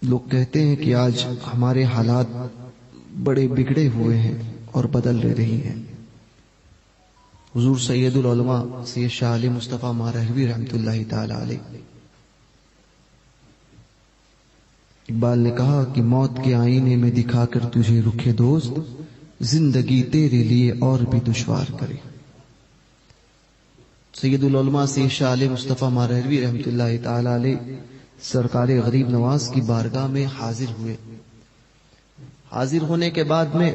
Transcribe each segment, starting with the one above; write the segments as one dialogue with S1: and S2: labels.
S1: لوگ کہتے ہیں کہ آج ہمارے حالات بڑے بگڑے ہوئے ہیں اور بدل رہی ہیں. حضور سید العلماء سید شاہ علی مصطفیٰ مارہوی رحمۃ اللہ تعالی علیہ، اقبال نے کہا کہ موت کے آئینے میں دکھا کر تجھے رکھے دوست، زندگی تیرے لیے اور بھی دشوار کرے. سید العلماء سید شاہ علی مصطفیٰ مارہوی رحمۃ اللہ تعالی علیہ سرکار غریب نواز کی بارگاہ میں حاضر ہوئے. حاضر ہونے کے بعد میں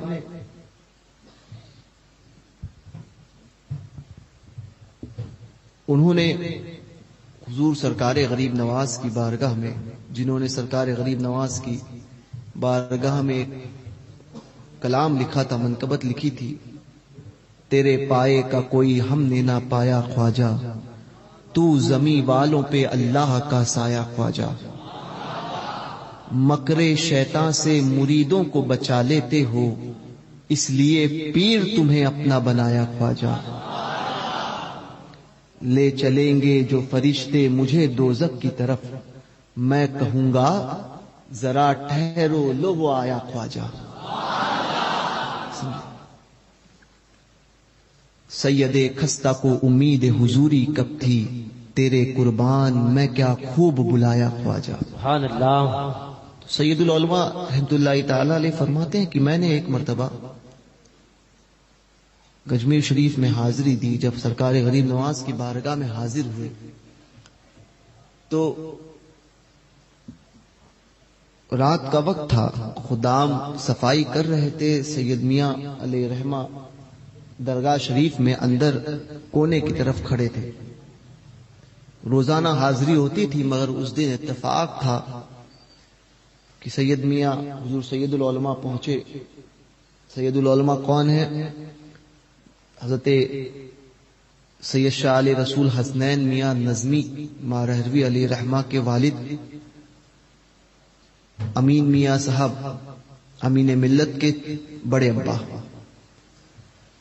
S1: انہوں نے حضور سرکار غریب نواز کی بارگاہ میں، جنہوں نے سرکار غریب نواز کی بارگاہ میں ایک کلام لکھا تھا، منقبت لکھی تھی، تیرے پائے کا کوئی ہم نے نہ پایا خواجہ، تو زمیں والوں پہ اللہ کا سایہ خواجہ، مکر شیطان سے مریدوں کو بچا لیتے ہو، اس لیے پیر تمہیں اپنا بنایا خواجہ، لے چلیں گے جو فرشتے مجھے دوزخ کی طرف، میں کہوں گا ذرا ٹھہرو لو وہ آیا خواجہ. سید خستہ کو امید حضوری کب تھی، تیرے قربان میں کیا خوب بلایا خواجہ.
S2: سبحان اللہ.
S1: سید العلماء رحمۃ اللہ تعالی علیہ فرماتے ہیں کہ میں نے ایک مرتبہ گجمیر شریف میں حاضری دی. جب سرکار غریب نواز کی بارگاہ میں حاضر ہوئے تو رات کا وقت تھا، خدام صفائی کر رہے تھے. سید میاں علیہ رحمہ درگاہ شریف میں اندر کونے کی طرف کھڑے تھے. روزانہ حاضری ہوتی تھی، مگر اس دن اتفاق تھا کہ سید میاں حضور سید العلماء پہنچے. سید العلماء کون ہے؟ حضرت سید شاہ علی رسول حسنین میاں نظمی مارہوی علیہ رحمہ کے والد امین میاں صاحب، امین ملت کے بڑے ابا.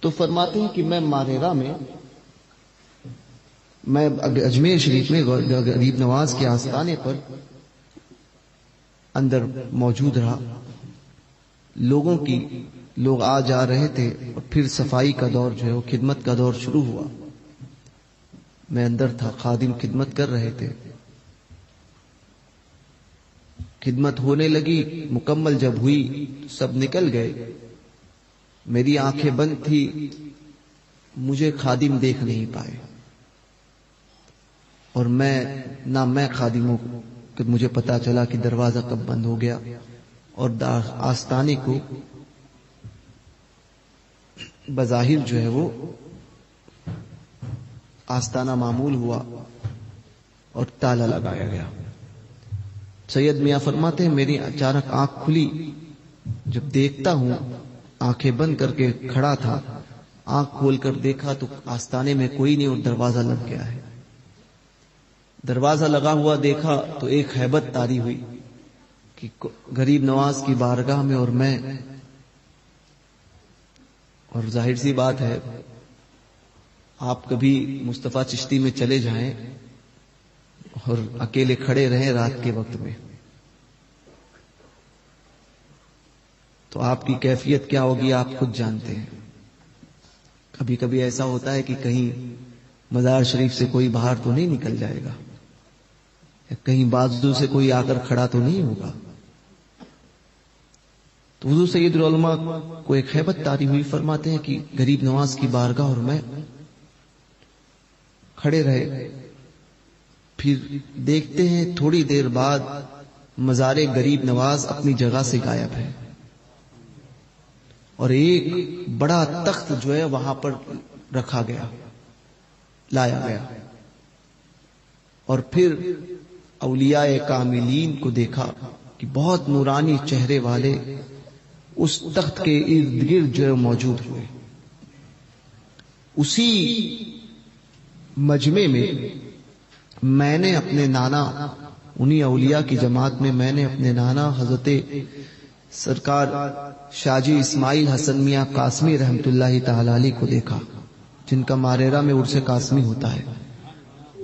S1: تو فرماتے ہیں کہ میں ماریرا میں اجمیر شریف میں غریب نواز کے آستانے پر اندر موجود رہا. لوگ آ جا رہے تھے اور پھر صفائی کا دور جو ہے وہ خدمت کا دور شروع ہوا. میں اندر تھا، خادم خدمت کر رہے تھے. خدمت ہونے لگی، مکمل جب ہوئی سب نکل گئے. میری آنکھیں بند تھی، مجھے خادم دیکھ نہیں پائے اور میں خادموں کہ مجھے پتا چلا کہ دروازہ کب بند ہو گیا اور آستانے کو بظاہر جو ہے وہ آستانہ معمول ہوا اور تالا لگایا گیا. سید میاں فرماتے ہیں میری اچانک آنکھ کھلی. جب دیکھتا ہوں، آنکھیں بند کر کے کھڑا تھا، آنکھ کھول کر دیکھا تو آستانے میں کوئی نہیں اور دروازہ لگ گیا ہے. دروازہ لگا ہوا دیکھا تو ایک ہیبت طاری ہوئی کہ غریب نواز کی بارگاہ میں اور میں، اور ظاہر سی بات ہے آپ کبھی مصطفیٰ چشتی میں چلے جائیں اور اکیلے کھڑے رہیں رات کے وقت میں تو آپ کی کیفیت کیا ہوگی آپ خود جانتے ہیں. کبھی کبھی ایسا ہوتا ہے کہ کہیں مزار شریف سے کوئی باہر تو نہیں نکل جائے گا، یا کہیں بازو سے کوئی آ کر کھڑا تو نہیں ہوگا. تو حضور سید العلماء کو ایک ہیبت طاری ہوئی. فرماتے ہیں کہ غریب نواز کی بارگاہ اور میں کھڑے رہے. پھر دیکھتے ہیں تھوڑی دیر بعد مزار غریب نواز اپنی جگہ سے غائب ہے اور ایک بڑا تخت جو ہے وہاں پر رکھا گیا، لایا گیا. اور پھر اولیاء کاملین کو دیکھا کہ بہت نورانی چہرے والے اس تخت کے ارد گرد جو موجود ہوئے. اسی مجمع میں میں نے اپنے نانا، انہی اولیاء کی جماعت میں میں نے اپنے نانا حضرت سرکار شاہ جی اسماعیل حسن میاں قاسمی رحمت اللہ تعالی علیہ کو دیکھا، جن کا ماریرا میں عرس قاسمی ہوتا ہے.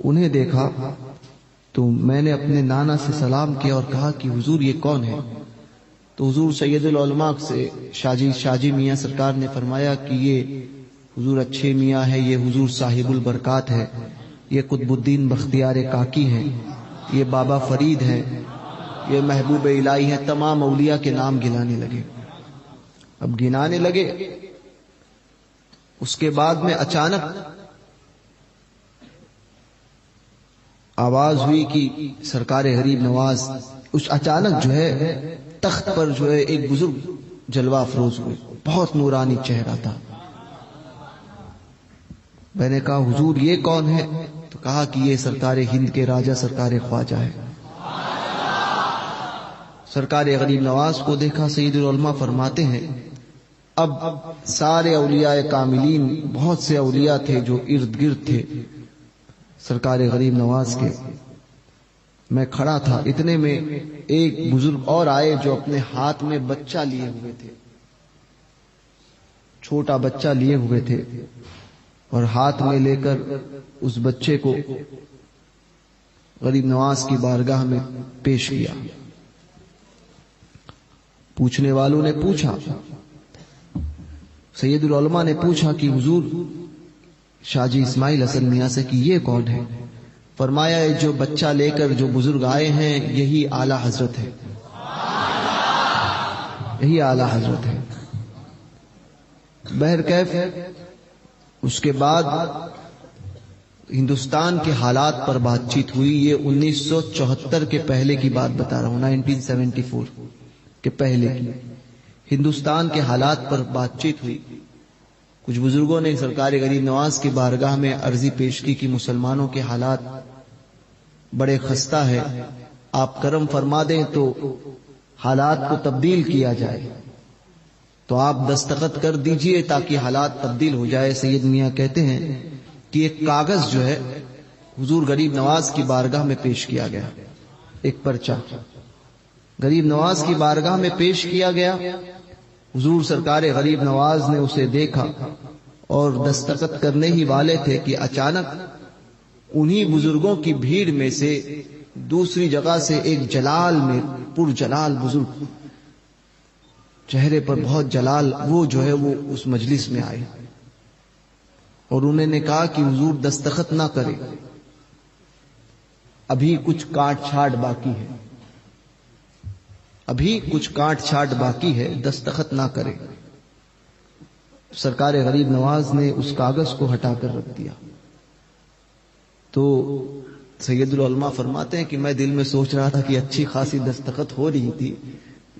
S1: انہیں دیکھا تو میں نے اپنے نانا سے سلام کیا اور کہا کہ حضور یہ کون ہے؟ تو حضور سید العلماء سے شاجی میاں سرکار نے فرمایا کہ یہ حضور اچھے میاں ہے، یہ حضور صاحب البرکات ہے، یہ قطب الدین بختیار کاکی ہے، یہ بابا فرید ہے، یہ محبوب الہی ہے۔ تمام اولیاء کے نام گنانے لگے۔ اب گنانے لگے، اس کے بعد میں اچانک آواز ہوئی کہ سرکار غریب نواز اس اچانک جو ہے تخت پر جو ہے ایک بزرگ جلوہ افروز ہوئے، بہت نورانی چہرہ تھا۔ میں نے کہا حضور یہ کون ہے؟ تو کہا کہ یہ سرکار ہند کے راجہ سرکار خواجہ ہے۔ سرکار غریب نواز کو دیکھا، سید العلماء فرماتے ہیں اب سارے اولیاء کاملین، بہت سے اولیاء تھے جو ارد گرد تھے سرکار غریب نواز کے۔ میں کھڑا تھا، اتنے میں ایک بزرگ اور آئے جو اپنے ہاتھ میں بچہ لیے ہوئے تھے، چھوٹا بچہ لیے ہوئے تھے، اور ہاتھ میں لے کر اس بچے کو غریب نواز کی بارگاہ میں پیش کیا۔ پوچھنے والوں نے پوچھا، سید العلماء نے پوچھا کہ حضور شاہ جی اسماعیل حسن میاں سے کہ یہ کون ہے؟ فرمایا جو بچہ لے کر جو بزرگ آئے ہیں یہی اعلی حضرت ہے، یہی اعلی حضرت ہے۔ بہرکیف اس کے بعد ہندوستان کے حالات پر بات چیت ہوئی۔ یہ 1974 کے پہلے کی بات بتا رہا ہوں، 1974 کے پہلے کی ہندوستان کے حالات پر بات چیت ہوئی۔ کچھ بزرگوں نے سرکار غریب نواز کی بارگاہ میں عرضی پیش کی کہ مسلمانوں کے حالات بڑے خستہ ہے، آپ کرم فرما دیں تو حالات کو تبدیل کیا جائے، تو آپ دستخط کر دیجئے تاکہ حالات تبدیل ہو جائے۔ سید میاں کہتے ہیں کہ ایک کاغذ جو ہے حضور غریب نواز کی بارگاہ میں پیش کیا گیا، ایک پرچہ غریب نواز کی بارگاہ میں پیش کیا گیا۔ حضور سرکار غریب نواز نے اسے دیکھا اور دستخط کرنے ہی والے تھے کہ اچانک انہی بزرگوں کی بھیڑ میں سے دوسری جگہ سے ایک جلال میں پرجلال بزرگ، چہرے پر بہت جلال، وہ جو ہے وہ اس مجلس میں آئے اور انہوں نے کہا کہ حضور دستخط نہ کرے، ابھی کچھ کاٹ چھاٹ باقی ہے، ابھی کچھ کاٹ چھاٹ باقی ہے، دستخط نہ کرے۔ سرکار غریب نواز نے اس کاغذ کو ہٹا کر رکھ دیا۔ تو سید العلماء فرماتے ہیں کہ میں دل میں سوچ رہا تھا کہ اچھی خاصی دستخط ہو رہی تھی،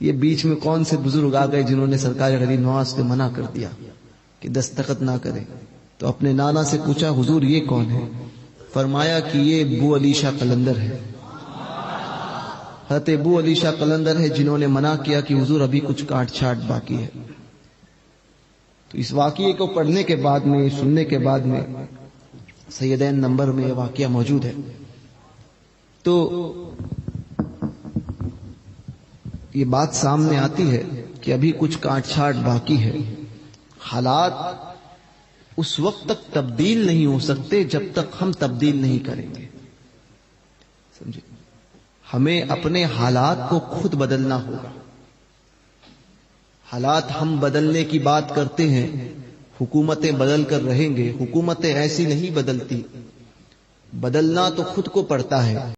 S1: یہ بیچ میں کون سے بزرگ آ گئے جنہوں نے سرکار غریب نواز کو منع کر دیا کہ دستخط نہ کرے۔ تو اپنے نانا سے پوچھا حضور یہ کون ہے؟ فرمایا کہ یہ ابو علی شاہ قلندر ہے، حضرت ابو علی شاہ قلندر ہے جنہوں نے منع کیا کہ حضور ابھی کچھ کاٹ چھاٹ باقی ہے۔ تو اس واقعے کو پڑھنے کے بعد میں، سننے کے بعد میں سیدین نمبر میں یہ واقعہ موجود ہے۔ تو یہ بات سامنے آتی ہے کہ ابھی کچھ کاٹ چھاٹ باقی ہے۔ حالات اس وقت تک تبدیل نہیں ہو سکتے جب تک ہم تبدیل نہیں کریں گے، سمجھے؟ ہمیں اپنے حالات کو خود بدلنا ہوگا۔ حالات ہم بدلنے کی بات کرتے ہیں، حکومتیں بدل کر رہیں گے، حکومتیں ایسی نہیں بدلتی، بدلنا تو خود کو پڑتا ہے۔